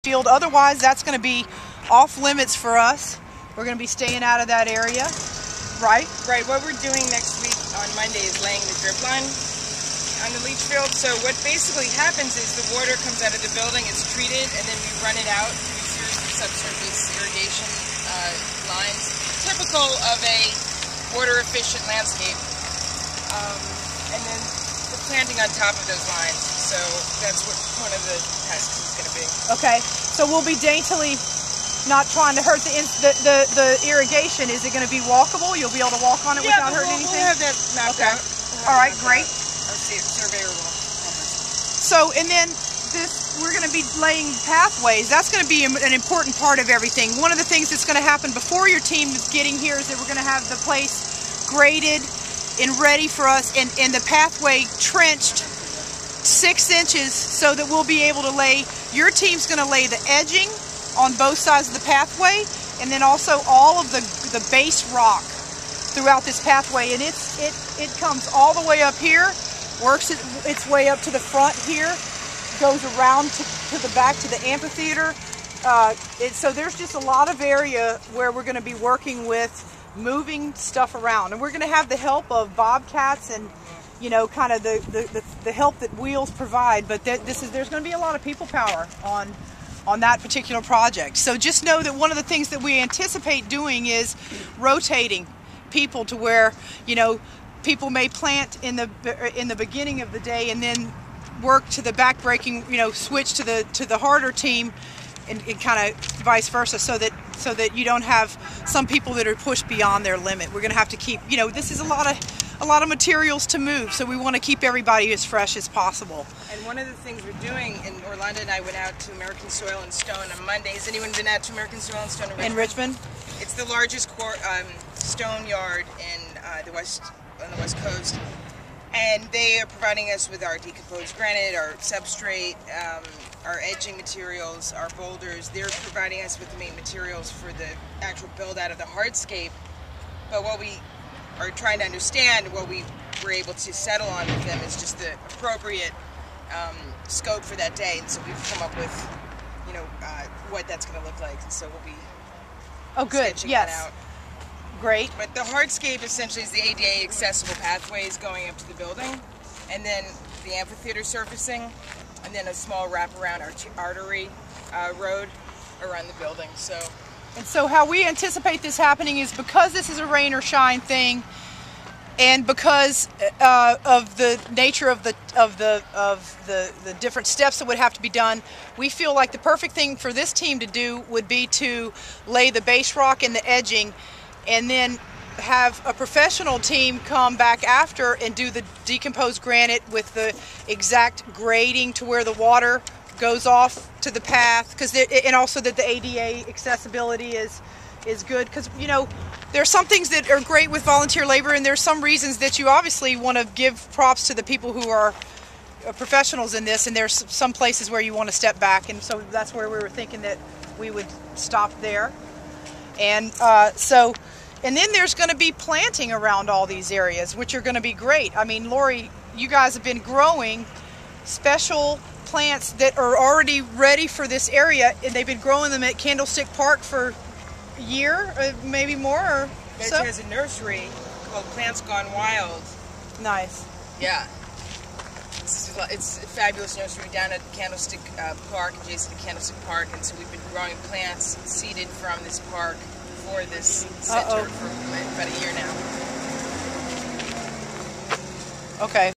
field. Otherwise, that's going to be off limits for us. We're going to be staying out of that area, right? Right. What we're doing next week on Monday is laying the drip line on the leach field. So what basically happens is the water comes out of the building, it's treated, and then we run it out through subsurface irrigation lines, typical of a water-efficient landscape. And then we're planting on top of those lines. So that's what one of the tasks is going to be. Okay. So we'll be daintily not trying to hurt the irrigation. Is it going to be walkable? You'll be able to walk on it without hurting anything? We'll have that mapped out. All right, great. Our surveyor will help us. So, and then we're going to be laying pathways. That's going to be an important part of everything. One of the things that's going to happen before your team is getting here is that we're going to have the place graded and ready for us, and the pathway trenched 6 inches so that we'll be able to lay, your team's going to lay the edging on both sides of the pathway, and then also all of the base rock throughout this pathway. And it comes all the way up here, works its way up to the front here, goes around to the back to the amphitheater. So there's just a lot of area where we're going to be working with moving stuff around, and we're going to have the help of bobcats and, you know, kind of the help that wheels provide. But there's going to be a lot of people power on that particular project. So just know that one of the things that we anticipate doing is rotating people to where, you know, people may plant in the beginning of the day and then work to the back-breaking, you know, switch to the harder team, and kind of vice versa, so that you don't have some people that are pushed beyond their limit. We're going to have to keep, you know, this is a lot of materials to move, so we want to keep everybody as fresh as possible. And one of the things we're doing, and Orlando and I went out to American Soil and Stone on Monday. Has anyone been out to American Soil and Stone in Richmond? It's the largest stone yard on the west coast, and they are providing us with our decomposed granite, our substrate, our edging materials, our boulders. They're providing us with the main materials for the actual build out of the hardscape. But what we are trying to understand, what we were able to settle on with them, is just the appropriate scope for that day. And so we've come up with, you know, what that's going to look like. And so we'll be sketching that out. Great. But the hardscape essentially is the ADA accessible pathways going up to the building, and then the amphitheater surfacing, and then a small wraparound artery road around the building. So how we anticipate this happening is, because this is a rain or shine thing, and because of the nature of the different steps that would have to be done, we feel like the perfect thing for this team to do would be to lay the base rock and the edging, and then have a professional team come back after and do the decomposed granite with the exact grading to where the water goes off to the path, and also that the ADA accessibility is good, because, you know, there are some things that are great with volunteer labor, and there's some reasons that you obviously want to give props to the people who are professionals in this, and there's some places where you want to step back, and so that's where we were thinking that we would stop there. And and then there's going to be planting around all these areas, which are going to be great. I mean, Lori, you guys have been growing special plants that are already ready for this area, and they've been growing them at Candlestick Park for a year, maybe more. Or so. There's a nursery called Plants Gone Wild. Nice. Yeah. It's a fabulous nursery down at Candlestick Park, adjacent to Candlestick Park, and so we've been growing plants seeded from this park for this center for about a year now. Okay.